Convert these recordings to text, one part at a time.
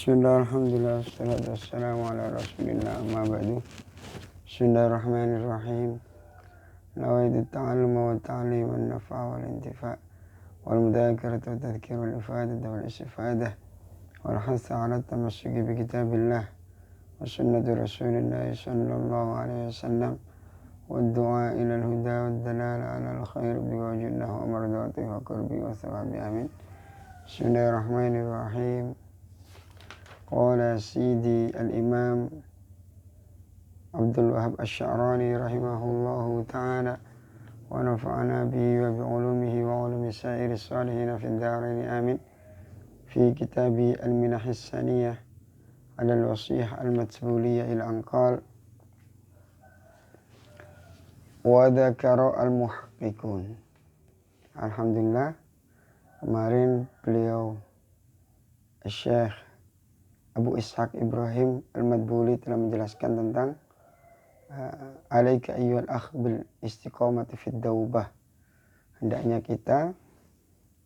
Bismillah, alhamdulillah, wassalatu wassalamu ala rasulillah, amma ba'du. Bismillahirrahmanirrahim. Nawaitu ta'alluma wa ta'lim wa nafa'a wal intifa' wal mudhakarata wa tadhkir wal ifadata wal istifadah wal hasa ala tamassuki bi kitabillah wa sunnati rasulillah sallallahu alaihi wasallam wa du'a ila al-huda wa dalala ala al-khair bi wajillah wa mardatihi wa qurbi wa thawabi, amin. Bismillahirrahmanirrahim. Qala Sidi al-Imam Abdul Wahab Asy-Sya'rani rahimahullahu ta'ala wa nafa'ana bihi wa bi'ulumihi wa ulumi sa'iri salihina fid dharaini, amin. Fi kitabi al-minahis saniyah ala al-wasiyah al-matbuliyah ila anqal wa dzakara al-muhaqqiqun. Alhamdulillah, kemarin beliau Syekh Abu Ishaq Ibrahim Al-Madbuli telah menjelaskan tentang alaika ayyuhal akh bil istiqamati fid taubah. Hendaknya kita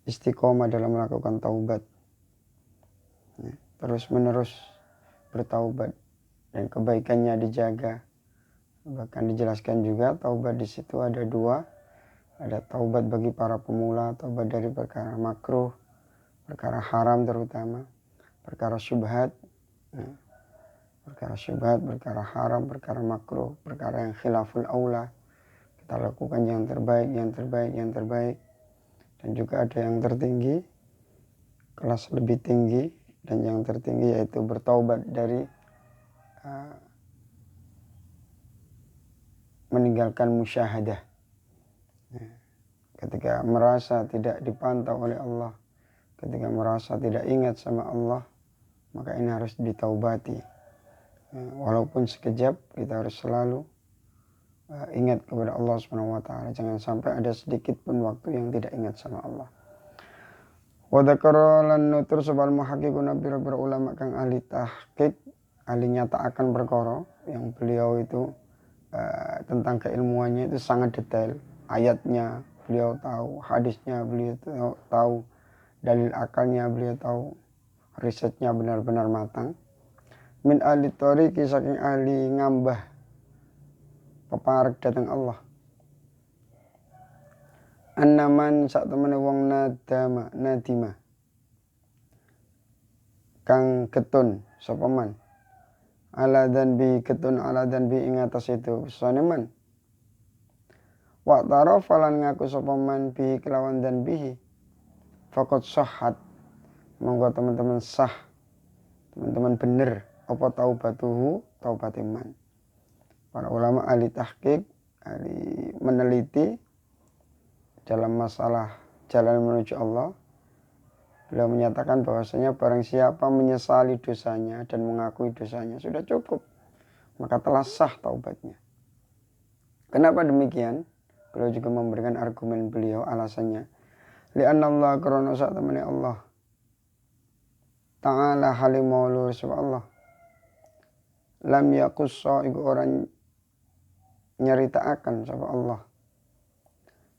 istiqomah dalam melakukan taubat, terus menerus bertaubat dan kebaikannya dijaga. Bahkan dijelaskan juga taubat di situ ada dua, ada taubat bagi para pemula, taubat dari perkara makruh, perkara haram terutama, perkara syubhat, perkara haram, perkara makruh, perkara yang khilaful aula, kita lakukan yang terbaik. Dan juga ada yang tertinggi, kelas lebih tinggi, dan yang tertinggi yaitu bertaubat dari meninggalkan musyahadah. Ketika merasa tidak dipantau oleh Allah, ketika merasa tidak ingat sama Allah, maka ini harus ditaubati. Walaupun sekejap, kita harus selalu ingat kepada Allah SWT. Jangan sampai ada sedikit pun waktu yang tidak ingat sama Allah. Wa dzakara lan nutur sabal muhaqqiqun bir ulama kang ahli tahqiq, ahli nyataaken perkara yang beliau itu tentang keilmuannya itu sangat detail. Ayatnya beliau tahu, hadisnya beliau tahu, dalil akalnya beliau tahu, risetnya benar-benar matang. Min ahli tariqi, saking ahli ngambah peparek datang Allah. Annaman sak temene wong nadima kang ketun sapa man ala dzanbi, ketun ala dzanbi ing atas itu sane man. Wa tarafa lan ngaku sapa man bihi kelawan dzanbihi faqad sahhat, monggo teman-teman sah, teman-teman bener apa taubatuhu, taubat iman. Para ulama ahli tahqiq, ahli meneliti dalam masalah jalan menuju Allah, beliau menyatakan bahwasanya barang siapa menyesali dosanya dan mengakui dosanya sudah cukup, maka telah sah taubatnya. Kenapa demikian? Beliau juga memberikan argumen beliau, alasannya li'anna Allah, karena saat temani Allah ta'ala halimawlur Allah lam yakussa, iku orang nyeritakan sapa Allah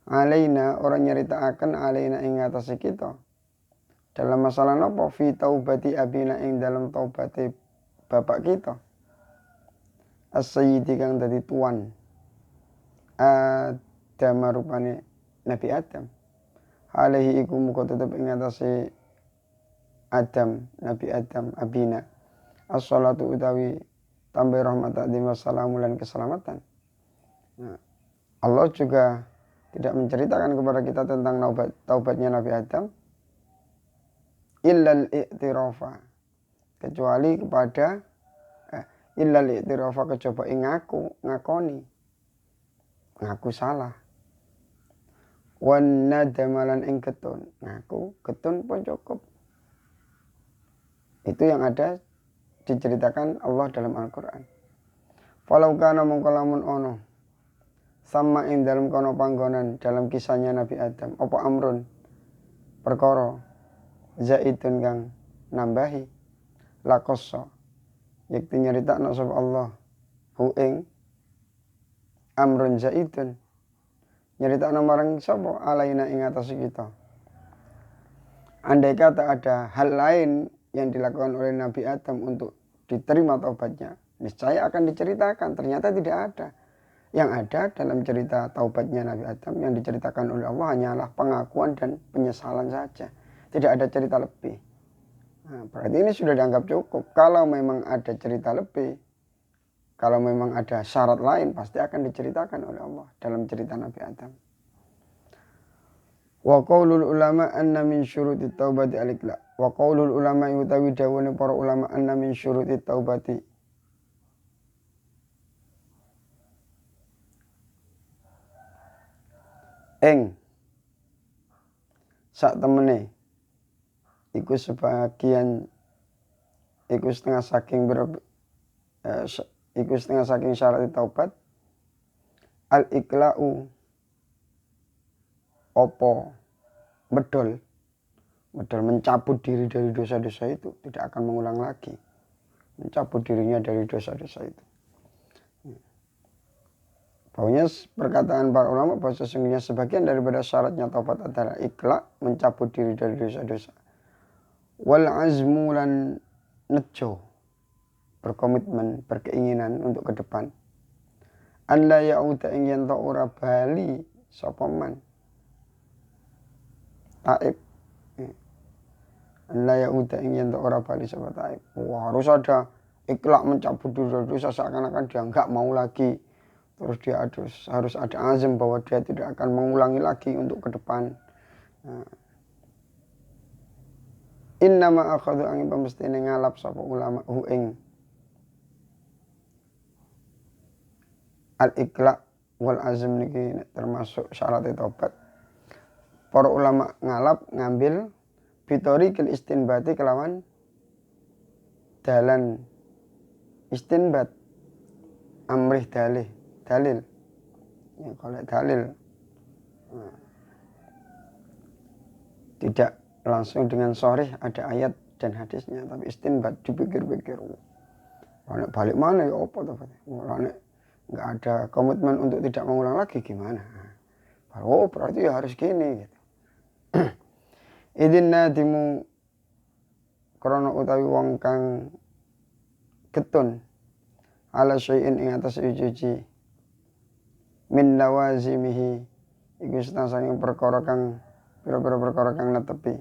alaina, orang nyeritakan alaina ing atase kita dalam masalah napa fi taubati abina, ing dalam taubati bapak kita as-sayyidi kang dadi tuan Adam rupane Nabi Adam, alaihi iku muga tetep ing atase Adam, Nabi Adam abina as-salatu utawi tambah rahmat dan wassalamu lan keselamatan. Allah juga tidak menceritakan kepada kita tentang taubatnya Nabi Adam illal i'tirafa, kecuali kepada illal i'tirafa, kecoba ngaku salah, wan nadamalan ing ketun, ngaku ketun pun cukup. Itu yang ada diceritakan Allah dalam Al-Quran. Falau kana mongko lamun ono sama ing dalam kono panggonan dalam kisahnya Nabi Adam apa amrun perkara zaitun kang nambahi lakosso yakti nyeritakno sapa Allah hu ing amrun zaitun, nyeritakno marang sapa alaina ing atas kita. Andai kata ada hal lain yang dilakukan oleh Nabi Adam untuk diterima taubatnya, niscaya akan diceritakan. Ternyata tidak ada. Yang ada dalam cerita taubatnya Nabi Adam yang diceritakan oleh Allah hanyalah pengakuan dan penyesalan saja. Tidak ada cerita lebih. Nah, berarti ini sudah dianggap cukup. Kalau memang ada cerita lebih, kalau memang ada syarat lain, pasti akan diceritakan oleh Allah dalam cerita Nabi Adam. Wa qaulul ulama anna min syuruti taubati al-iqla. Wa qaulul ulama utawi dawuhne para ulama anna min syuruti taubati ing sak temene iku sebagian iku setengah saking syarat taubat al-iqla'u opo medol mencabut diri dari dosa-dosa itu, tidak akan mengulang lagi, mencabut dirinya dari dosa-dosa itu. Bahwanya perkataan para ulama bahwa sesungguhnya sebagian daripada syaratnya taubat adalah ikhla, mencabut diri dari dosa-dosa. Wal azmu lan nejo, berkomitmen, berkeinginan untuk ke depan. An la ya'uda ing yen ta ora bali sapa man taib. An la ya'uda ing yen ta ora bali sapa taib. Wah, harus ada ikhla mencabut diri dari dosa, seakan-akan dia enggak mau lagi. Terus dia harus ada azam bahwa dia tidak akan mengulangi lagi untuk ke depan. Nah. Innama akhadhu angin pemestine ngalap sapa ulama hu ing al-iqla wal azm niki termasuk syarat taubat. Para ulama ngalap ngambil bitoriqil istinbati kelawan dalan istinbat amrih dalil. Ya, kalau dalil tidak langsung dengan sharih ada ayat dan hadisnya, tapi istinbat dipikir-pikir. Balik mana ya apa tuh? Nggak ada komitmen untuk tidak mengulang lagi gimana? Oh berarti ya harus gini gitu. Idin nadimu krana utawi wong kang getun ala syai'in ing atas uji min lawazimihi iku setangane perkara kang pira-pira perkara kang netepi.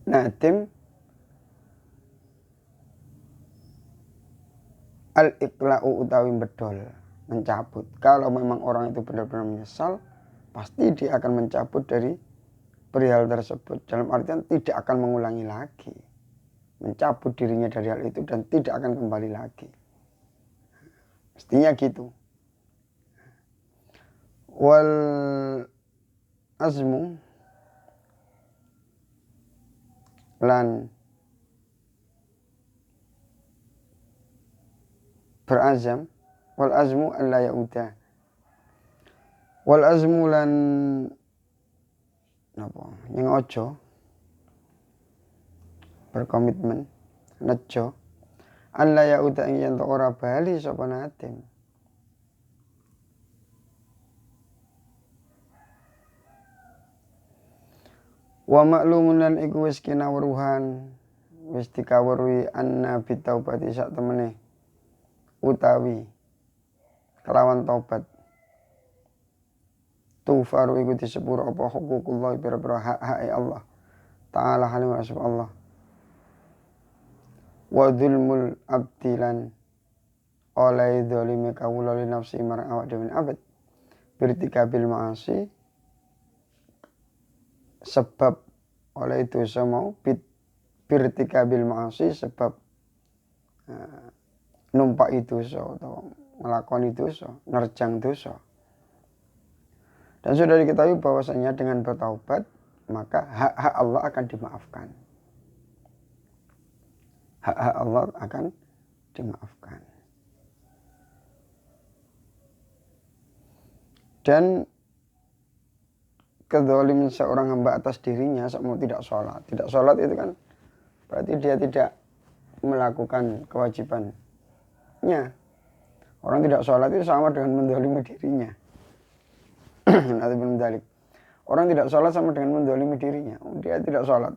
Nadim al-iqla'u utawi bedol, mencabut. Kalau memang orang itu benar-benar menyesal, pasti dia akan mencabut dari perihal tersebut. Dalam artian tidak akan mengulangi lagi. Mencabut dirinya dari hal itu dan tidak akan kembali lagi. Mestinya gitu. Wal azmu lan berazam, wal azmu alla yauda, wal azmu lan apa yang ojo berkomitmen nejo alla yauda ing yen ora bali sapa nadim. Wa maklumun lan iku wis kinawruhan, wis dikawruhi anna bitaubati sak temene utawi kelawan taubat tufaru iku disepuro apa hukukullah pira-pira hak-hak Allah ta'ala halim asab Allah wa dzulmul abdilan oleh dzalimi kawula li nafsi marang awak dhewe abad birtikabil ma'asi sebab oleh dosa mau birtikabil ma'asi sebab numpaki dosa atau melakoni dosa, nerjang dosa. Dan sudah diketahui bahwasanya dengan bertaubat maka hak-hak Allah akan dimaafkan. Hak-hak Allah akan dimaafkan. Dan kezaliman seorang hamba atas dirinya sama tidak sholat. Tidak sholat itu kan berarti dia tidak melakukan kewajibannya. Orang tidak sholat itu sama dengan menzalimi dirinya. Orang tidak sholat sama dengan menzalimi dirinya. Dia tidak sholat.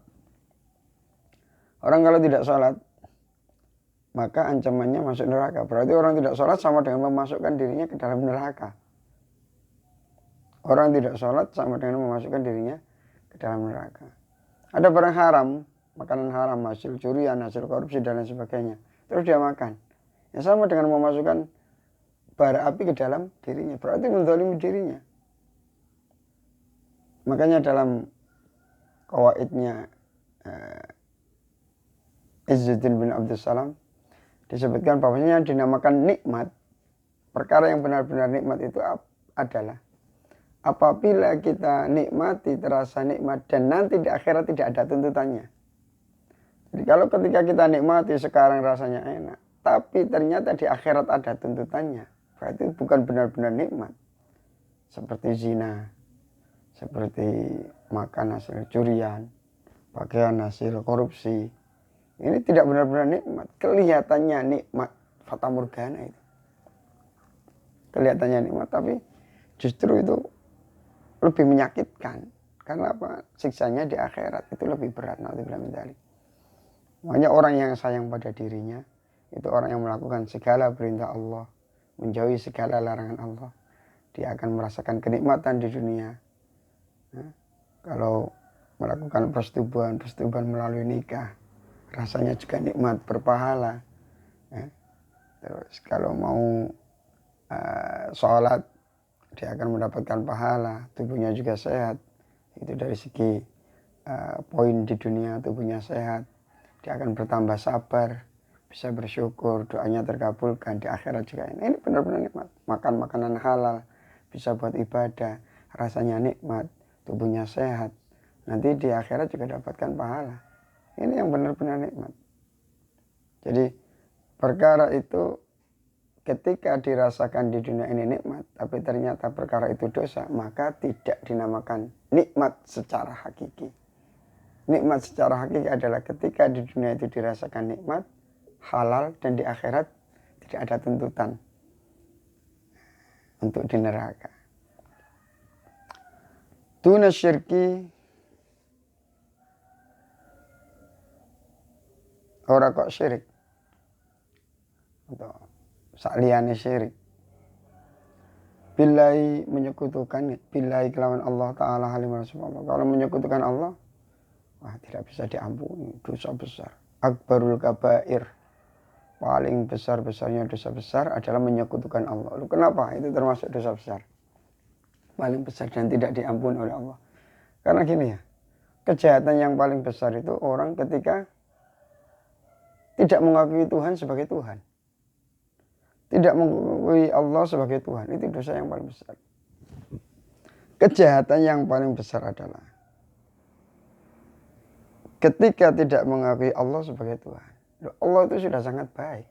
Orang kalau tidak sholat, maka ancamannya masuk neraka. Berarti orang tidak sholat sama dengan memasukkan dirinya ke dalam neraka. Orang tidak sholat sama dengan memasukkan dirinya ke dalam neraka. Ada barang haram, makanan haram, hasil curian, hasil korupsi, dan lain sebagainya. Terus dia makan. Ya sama dengan memasukkan bara api ke dalam dirinya. Berarti menzalimi dirinya. Makanya dalam qawaidnya Izzuddin bin Abdussalam disebutkan bahwasanya yang dinamakan nikmat, perkara yang benar-benar nikmat itu adalah apabila kita nikmati, terasa nikmat, dan nanti di akhirat tidak ada tuntutannya. Jadi kalau ketika kita nikmati sekarang rasanya enak, tapi ternyata di akhirat ada tuntutannya, berarti bukan benar-benar nikmat. Seperti zina, seperti makan hasil curian, pakaian hasil korupsi. Ini tidak benar-benar nikmat. Kelihatannya nikmat, fata morgana itu. Kelihatannya nikmat, tapi justru itu lebih menyakitkan. Karena apa? Siksanya di akhirat itu lebih berat. Makanya orang yang sayang pada dirinya, itu orang yang melakukan segala perintah Allah, menjauhi segala larangan Allah. Dia akan merasakan kenikmatan di dunia. Nah, kalau melakukan persetubuhan melalui nikah, rasanya juga nikmat, berpahala. Ya. Terus kalau mau sholat, dia akan mendapatkan pahala, tubuhnya juga sehat. Itu dari segi poin di dunia, tubuhnya sehat. Dia akan bertambah sabar, bisa bersyukur, doanya terkabulkan. Di akhirat juga ini benar-benar nikmat. Makan makanan halal, bisa buat ibadah, rasanya nikmat, tubuhnya sehat. Nanti di akhirat juga dapatkan pahala. Ini yang benar-benar nikmat. Jadi perkara itu ketika dirasakan di dunia ini nikmat, tapi ternyata perkara itu dosa, maka tidak dinamakan nikmat secara hakiki. Nikmat secara hakiki adalah ketika di dunia itu dirasakan nikmat, halal, dan di akhirat tidak ada tuntutan untuk di neraka. Duna syirki, ora kok syirik, atau sakliyane syirik. Billahi menyekutukan, billahi kelawan Allah Ta'ala halimah subhanallah. Kalau menyekutukan Allah, wah tidak bisa diampuni, dosa besar. Akbarul kabair, paling besar-besarnya dosa besar adalah menyekutukan Allah. Lalu kenapa? Itu termasuk dosa besar. Paling besar dan tidak diampuni oleh Allah. Karena gini ya, kejahatan yang paling besar itu orang ketika tidak mengakui Tuhan sebagai Tuhan. Tidak mengakui Allah sebagai Tuhan. Itu dosa yang paling besar. Kejahatan yang paling besar adalah ketika tidak mengakui Allah sebagai Tuhan. Allah itu sudah sangat baik.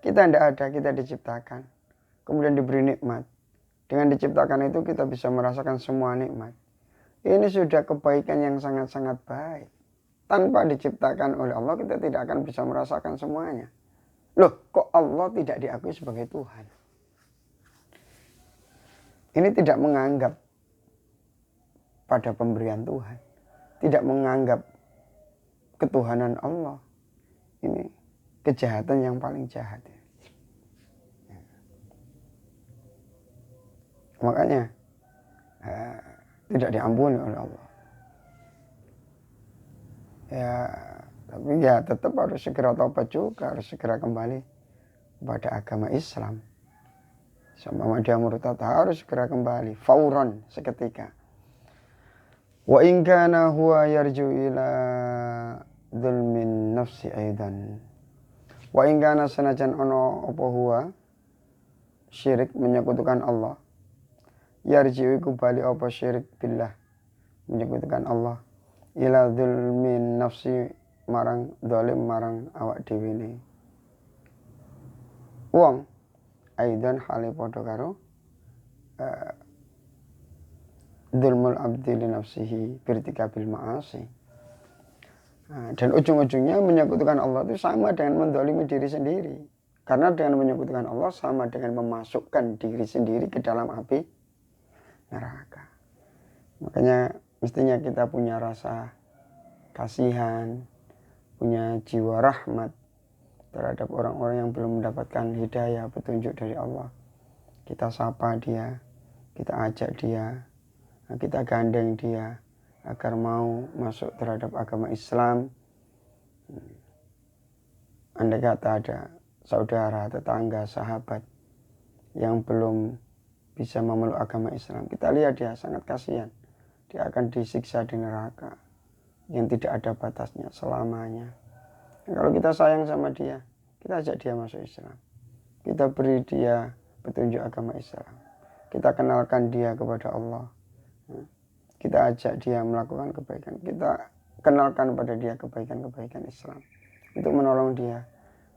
Kita tidak ada, kita diciptakan. Kemudian diberi nikmat. Dengan diciptakan itu kita bisa merasakan semua nikmat. Ini sudah kebaikan yang sangat-sangat baik. Tanpa diciptakan oleh Allah, kita tidak akan bisa merasakan semuanya. Loh, kok Allah tidak diakui sebagai Tuhan? Ini tidak menganggap pada pemberian Tuhan. Tidak menganggap ketuhanan Allah. Ini kejahatan yang paling jahat. Makanya tidak diampuni oleh Allah. Ya, tapi ya tetap harus segera taubat juga, harus segera kembali kepada agama Islam. Sama dia murtad harus segera kembali, fauran, seketika. Wa in kana huwa yarju ila dzulmin nafsi aidan. Wa in kana sanajan ono apa huwa syirik menyekutukan Allah. Yarji iku bali apa syirik billah menyekutukan Allah. Ila dzulmin nafsi marang zalim marang awak dhewe ne. Wong aidan hale padha karo dzulmul abdi li nafsihi birtikabil ma'asi. Dan ujung-ujungnya menyekutukan Allah itu sama dengan menzalimi diri sendiri. Karena dengan menyekutukan Allah sama dengan memasukkan diri sendiri ke dalam api neraka. Makanya mestinya kita punya rasa kasihan, punya jiwa rahmat terhadap orang-orang yang belum mendapatkan hidayah, petunjuk dari Allah. Kita sapa dia, kita ajak dia, kita gandeng dia agar mau masuk terhadap agama Islam. Andai kata ada saudara, tetangga, sahabat yang belum bisa memeluk agama Islam, kita lihat dia sangat kasihan. Dia akan disiksa di neraka yang tidak ada batasnya selamanya. Kalau kita sayang sama dia, kita ajak dia masuk Islam. Kita beri dia petunjuk agama Islam. Kita kenalkan dia kepada Allah. Kita ajak dia melakukan kebaikan. Kita kenalkan pada dia kebaikan-kebaikan Islam. Untuk menolong dia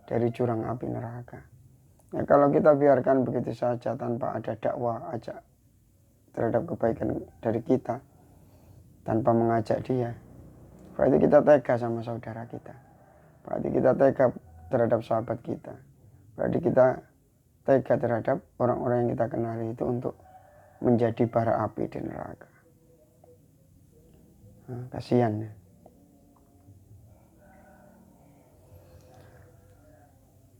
dari jurang api neraka. Ya, kalau kita biarkan begitu saja tanpa ada dakwah, ajak terhadap kebaikan dari kita, tanpa mengajak dia, berarti kita tega sama saudara kita. Berarti kita tega terhadap sahabat kita. Berarti kita tega terhadap orang-orang yang kita kenali itu untuk menjadi bara api di neraka. Nah, kasihan ya.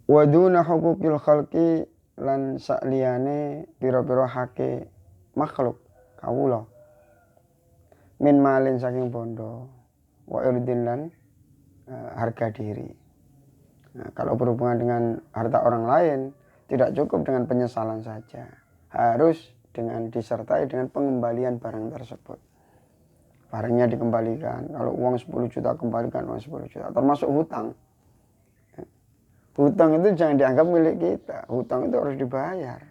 Waduna hukukil khalqi lan sakliyane pira-pira hake makhluk kawula min malin saking bondo wa irdin lan harga diri. Nah, kalau berhubungan dengan harta orang lain tidak cukup dengan penyesalan saja, harus dengan disertai dengan pengembalian barang tersebut. Barangnya dikembalikan. Kalau uang 10 juta kembalikan uang 10 juta, termasuk hutang. Hutang itu jangan dianggap milik kita. Hutang itu harus dibayar.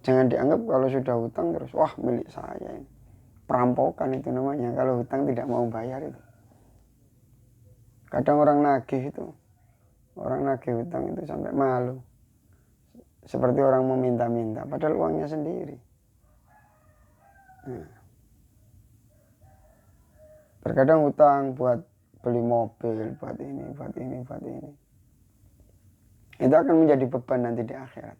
Jangan dianggap kalau sudah hutang terus, wah milik saya ini. Perampokan itu namanya kalau hutang tidak mau bayar itu. Kadang orang nagih itu, orang nagih hutang itu sampai malu. Seperti orang meminta-minta, padahal uangnya sendiri. Nah. Terkadang hutang buat beli mobil, buat ini, buat ini, buat ini. Itu akan menjadi beban nanti di akhirat.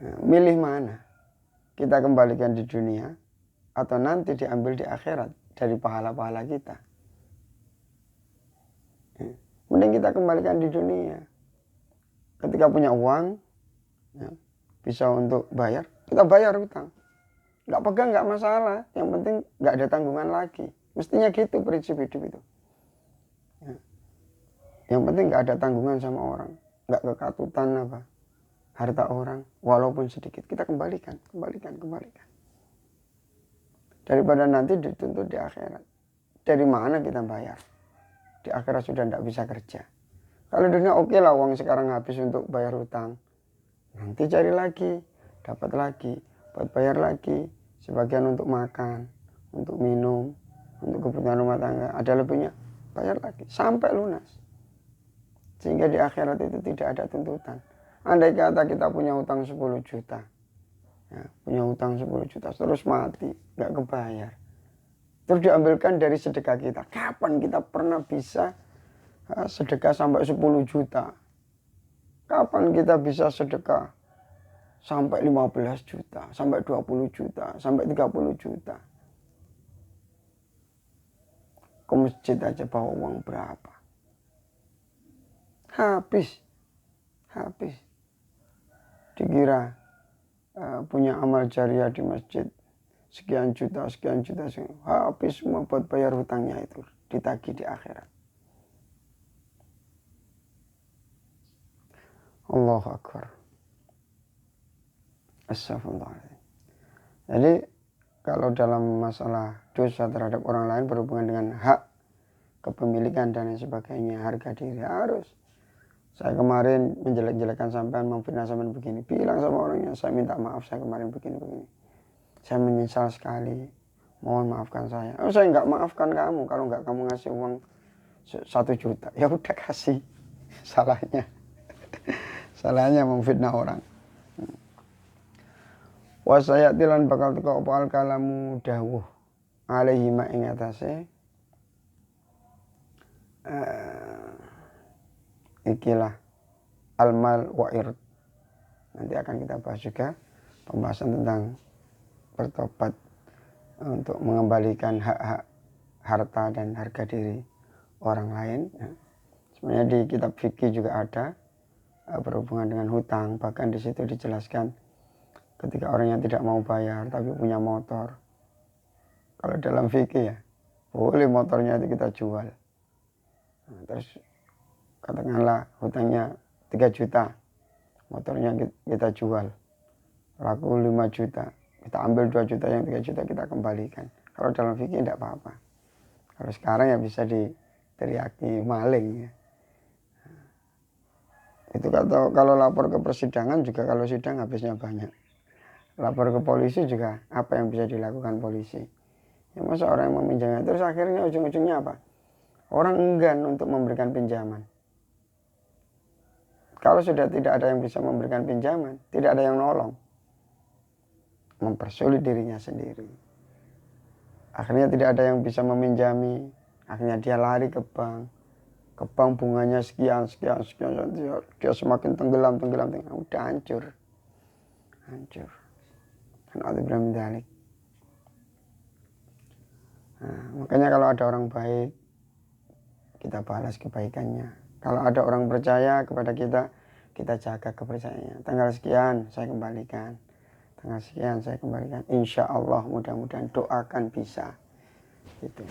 Nah, milih mana? Kita kembalikan di dunia atau nanti diambil di akhirat dari pahala-pahala kita. Mending kita kembalikan di dunia. Ketika punya uang, ya, bisa untuk bayar, kita bayar hutang. Nggak pegang nggak masalah, yang penting nggak ada tanggungan lagi. Mestinya gitu prinsip hidup itu. Ya. Yang penting nggak ada tanggungan sama orang, nggak kekatutan apa harta orang, walaupun sedikit kita kembalikan. Daripada nanti dituntut di akhirat. Dari mana kita bayar? Di akhirat sudah tidak bisa kerja. Kalau dunia oke lah, uang sekarang habis untuk bayar hutang. Nanti cari lagi, dapat lagi, buat bayar lagi. Sebagian untuk makan, untuk minum, untuk kebutuhan rumah tangga. Ada lebihnya, bayar lagi. Sampai lunas. Sehingga di akhirat itu tidak ada tuntutan. Andai kata kita punya hutang 10 juta. Ya, punya hutang 10 juta, terus mati, nggak kebayar. Terus diambilkan dari sedekah kita. Kapan kita pernah bisa sedekah sampai 10 juta? Kapan kita bisa sedekah sampai 15 juta, sampai 20 juta, sampai 30 juta? Ke masjid aja bawa uang berapa? Habis. Dikira punya amal jariah di masjid sekian juta, habis semua buat bayar hutangnya itu, ditagih di akhirat. Allahu Akbar. Astagfirullahaladzim. Jadi kalau dalam masalah dosa terhadap orang lain berhubungan dengan hak kepemilikan dan sebagainya, harga diri, harus. Saya kemarin menjelek-jelekan sampean, memfitnah sampean begini, bilang sama orangnya, saya minta maaf, saya kemarin begini. Saya menyesal sekali, mohon maafkan saya. Oh, saya nggak maafkan kamu kalau nggak kamu ngasih uang 1 juta. Ya udah kasih. Salahnya memfitnah orang. Wasayatilan bakal teko opal kalamu dawuh alaihi ma ing atase ikilah almal wa ird. Nanti akan kita bahas juga pembahasan tentang bertobat untuk mengembalikan hak-hak harta dan harga diri orang lain. Ya. Sebenarnya di kitab fikih juga ada berhubungan dengan hutang. Bahkan di situ dijelaskan ketika orang yang tidak mau bayar tapi punya motor. Kalau dalam fikih ya, boleh motornya itu kita jual. Nah, terus katakanlah hutangnya 3 juta, motornya kita jual, laku 5 juta, kita ambil 2 juta, yang 3 juta kita kembalikan. Kalau dalam fikih tidak apa-apa. Kalau sekarang ya bisa diteriaki maling ya. Itu kalau lapor ke persidangan juga, kalau sidang habisnya banyak. Lapor ke polisi juga, apa yang bisa dilakukan polisi? Ya masa orang yang meminjamnya, terus akhirnya ujung-ujungnya apa? Orang enggan untuk memberikan pinjaman. Kalau sudah tidak ada yang bisa memberikan pinjaman, tidak ada yang nolong, mempersulit dirinya sendiri. Akhirnya tidak ada yang bisa meminjami, akhirnya dia lari ke bank. Ke bank bunganya sekian, dia semakin tenggelam, udah hancur. Dan alhamdulillah min. Nah, makanya kalau ada orang baik, kita balas kebaikannya. Kalau ada orang percaya kepada kita, kita jaga kepercayaannya. Tanggal sekian saya kembalikan. Tanggal sekian saya kembalikan. Insya Allah mudah-mudahan, doakan bisa. Gitu.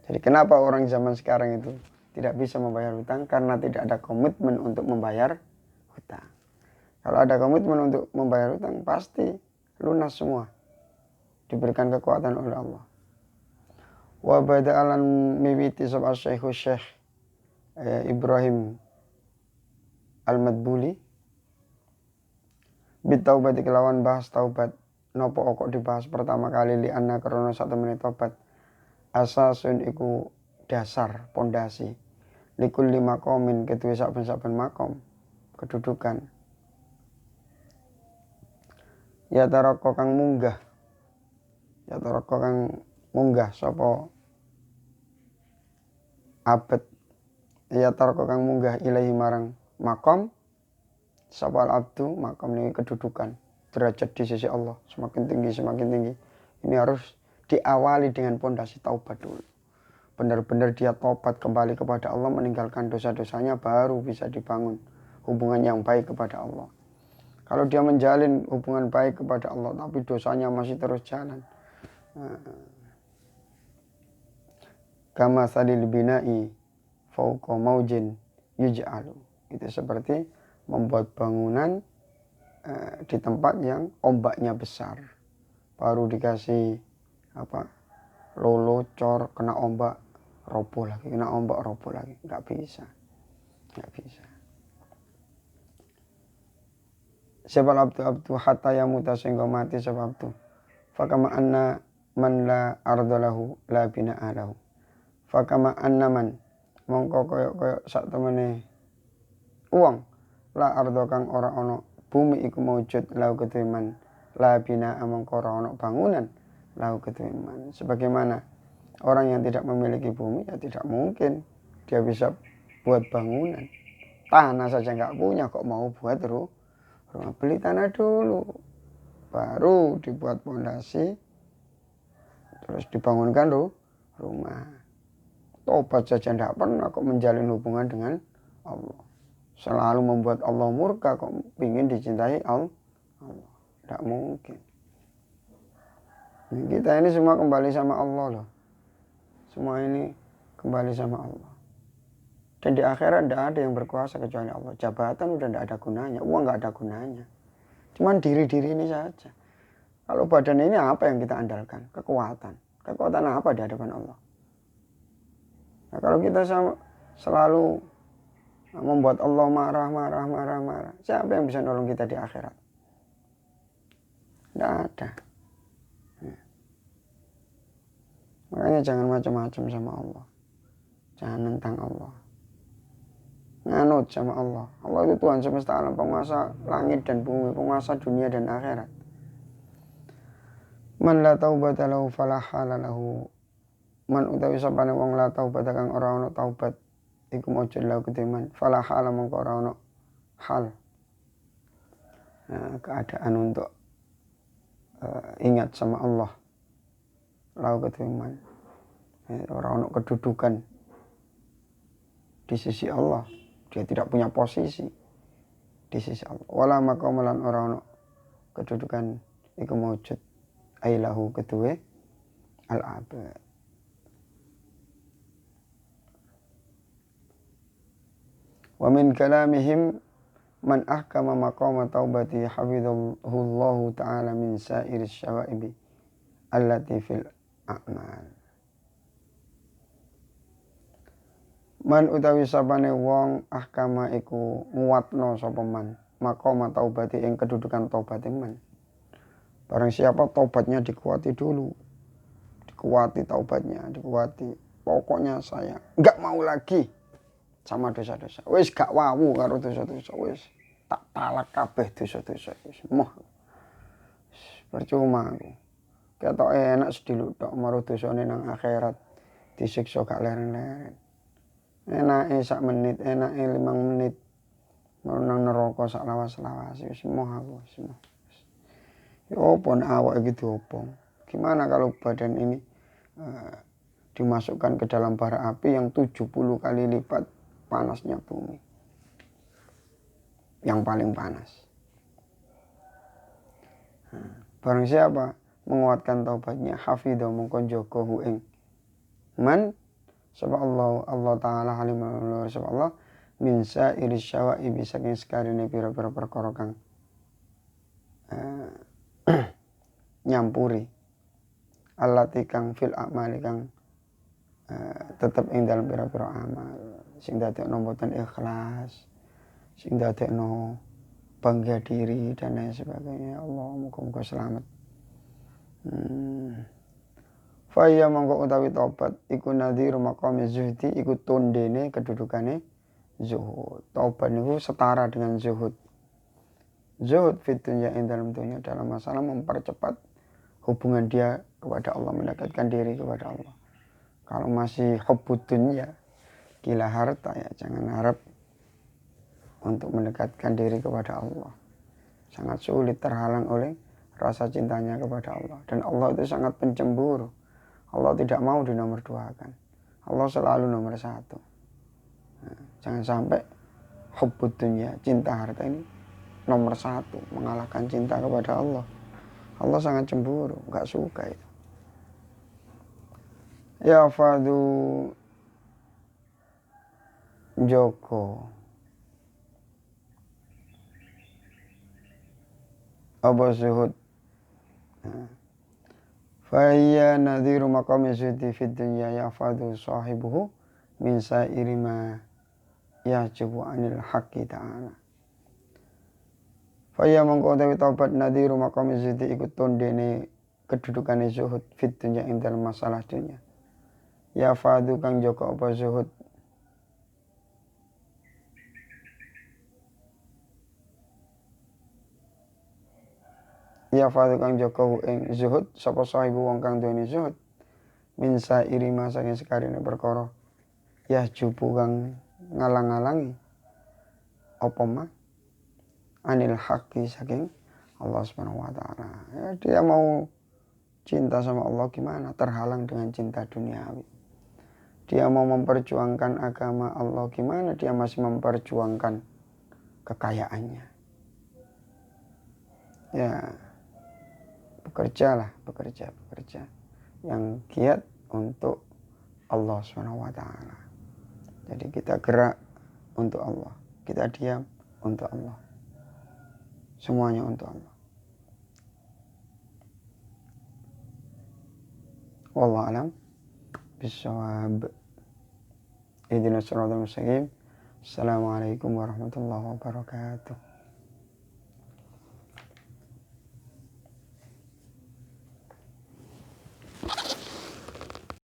Jadi kenapa orang zaman sekarang itu tidak bisa membayar hutang? Karena tidak ada komitmen untuk membayar hutang. Kalau ada komitmen untuk membayar hutang, pasti lunas semua. Diberikan kekuatan oleh Allah. Wa bada'alan miwiti sab Syekh Ibrahim Al-Madbuli bitaubati kelawan bahas taubat. Nopo kok dibahas pertama kali li anna karena satu menit taubat. Asasun iku dasar, pondasi. Likul lima komin kedua saben-saben makom kedudukan. Ya taroko kang munggah. Ya taroko kang munggah sapa abet. Ya taroko kang munggah ilahi marang makom sapa al-abdu, makom ini kedudukan, derajat di sisi Allah semakin tinggi. Ini harus diawali dengan pondasi taubat dulu. Benar-benar dia taubat kembali kepada Allah, meninggalkan dosa-dosanya, baru bisa dibangun hubungan yang baik kepada Allah. Kalau dia menjalin hubungan baik kepada Allah tapi dosanya masih terus jalan, kama salil bina'i fauqa maujin yuj'alu, itu seperti membuat bangunan di tempat yang ombaknya besar, baru dikasih lolo cor, kena ombak roboh lagi, nggak bisa. Sebab abdu hatta yamuta sehingga mati sebab abdu. Fakama anna man la ardalahu la bina'a lahu. Fakama anna man mongko koyo sak temene uang la ardo kang ora ono bumi iku maujud lau ketuiman la bina'a mongko ora ono bangunan lau ketuiman. Sebagaimana orang yang tidak memiliki bumi, ya tidak mungkin dia bisa buat bangunan. Tanah saja nggak punya, kok mau buat rumah. Beli tanah dulu, baru dibuat pondasi, terus dibangunkan rumah. Tobat saja tidak pernah kok menjalin hubungan dengan Allah. Selalu membuat Allah murka, kok ingin dicintai Allah. Tidak mungkin. Kita ini semua kembali sama Allah loh. Semua ini kembali sama Allah. Dan di akhirat tidak ada yang berkuasa kecuali Allah. Jabatan udah tidak ada gunanya, uang nggak ada gunanya. Cuman diri-diri ini saja. Kalau badan ini apa yang kita andalkan? Kekuatan. Kekuatan apa di hadapan Allah? Nah, kalau kita selalu membuat Allah marah, siapa yang bisa nolong kita di akhirat? Tidak ada. Makanya jangan macam-macam sama Allah. Jangan nentang Allah. Nganut sama Allah. Allah itu Tuhan semesta alam, penguasa langit dan bumi, penguasa dunia dan akhirat. Man la taubata lahu fala halalahu. Man utawi sapane wong la taubata kang ora ono taubat iku mujud lahu ketiman fala hala mongko ora ono hal. Nah, keadaan untuk ingat sama Allah. Lalu ketiman orang kedudukan di sisi Allah, dia tidak punya posisi di sisi Allah. Wala maqamalan orang kedudukan iku maujud ailahu kedue al-abad. Wa min kalamihim man ahkama maqama taubati hafidhahullahu ta'ala min sa'iris syawaibi allati fil a'mal. Man utawi sapane wong ahkama iku nguatno sapa man maqama taubati ing kedudukan taubat man. Barang siapa taubatnya dikuati dulu, dikuati taubatnya, dikuati. Pokoknya saya enggak mau lagi sama dosa-dosa. Wis gak wawu karo dosa-dosa, wis tak talak kabeh dosa-dosa. Wis moh. Percuma aku. Ketok enak sediluk tok marang dosane nang akhirat. Disiksa gak leren-leren. Enake sak menit, enake 5 menit. Nang neraka sak lawas-lawas. Wis moh aku, wis moh. Ya opo awak iki diopong. Gimana kalau badan ini dimasukkan ke dalam bara api yang 70 kali lipat panasnya bumi, yang paling panas. Barang siapa menguatkan taubatnya, hafidho mongko jaga hu ing man sapa Allah taala halimul sapa Allah min sa'iris syawaibi saking sekarine pira-pira perkara kang nyampuri allati kang fil a'mali kang tetep ing dalam pira-pira amal sing dadekno mboten ikhlas, sing dadekno bangga diri dan lain sebagainya. Allah muga-muga selamat. Faya mongko utawi tobat iku nadhiru maqami zuhdi iku tondene kedudukane zuhud. Tobat niku setara dengan zuhud. Zuhud fit dunya ing dalam dunia dalam masalah mempercepat hubungan dia kepada Allah, mendekatkan diri kepada Allah. Kalau masih hubbud dunya, gila harta, ya jangan harap untuk mendekatkan diri kepada Allah. Sangat sulit, terhalang oleh rasa cintanya kepada Allah. Dan Allah itu sangat pencemburu. Allah tidak mau dinomorduakan. Allah selalu nomor 1. Nah, jangan sampai hubbud dunya, cinta harta ini nomor 1, mengalahkan cinta kepada Allah. Allah sangat cemburu, gak suka itu. Ya fadu Joko Aba zuhud. Faya nadhiru maqami zuhdi fid dunya yafadu sahibuhu min sa'iri ma yajibu anil haqqi ta'ala. Faya mongko utawi taubat nadhiru maqami zuhdi ikut tondene kedudukane zuhud fid dunya ing dalam masalah dunya. Yafadu kang joko apa zuhud ya fadu kang joko ing zuhud sapa sahibu wong kang duweni zuhud min sairi ma saking sekarine perkara ya jubu kang ngalang-alangi apa ma anil haqqi saking Allah Subhanahu wa taala. Ya, dia mau cinta sama Allah gimana terhalang dengan cinta duniawi. Dia mau memperjuangkan agama Allah gimana dia masih memperjuangkan kekayaannya. Ya, bekerja yang giat untuk Allah SWT. Jadi kita gerak untuk Allah, kita diam untuk Allah, semuanya untuk Allah. Wallahu a'lam bishawab. Ihdinas siratal mustaqim. Assalamualaikum warahmatullahi wabarakatuh.